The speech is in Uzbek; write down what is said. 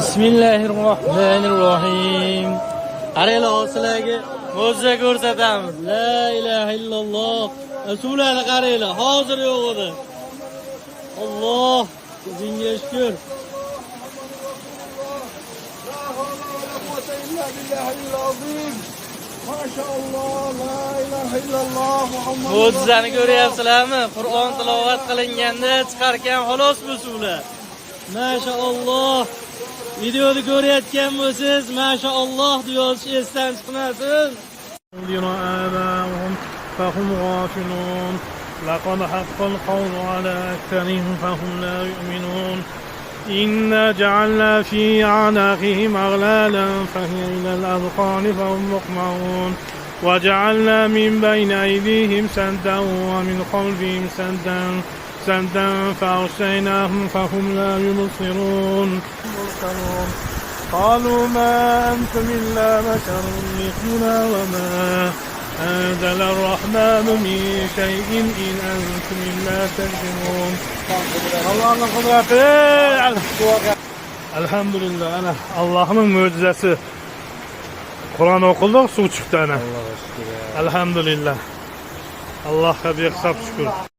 Bismillahirrohmanirrohim. Qaranglar, sizlarga mo'jiza ko'rsatamiz. La ilaha illalloh. Rasullarni qaranglar, hozir yo'q edi. Alloh, o'zingga shukr. Mo'jizani ko'ryapsizlarmi? Qur'on tilovat qilinganda chiqarkan xolos bu suvlar. Mashaalloh. Videoni ko'rayotgan bo'lsangiz, mashaalloh deyish esdan chiqmasin. فهم غافلون لقد حق القول على أكثرهم فهم لا يؤمنون إنا جعلنا في أعناقهم أغلالا فهي إلى الأذقان فهم مقمحون وجعلنا من بين أيديهم سدا ومن خلفهم سدا فأغشيناهم فهم لا يبصرون قالوا ما أنتم إلا بشر مثلنا وما أنزل الرحمن من شيء إن أنتم إلا تكذبون Allah'ın kudreti Elhamdülillah ana Allah'ın mucizesi Kur'an okuduk su çıktı ana Elhamdülillah Allah'a bir hesap şükür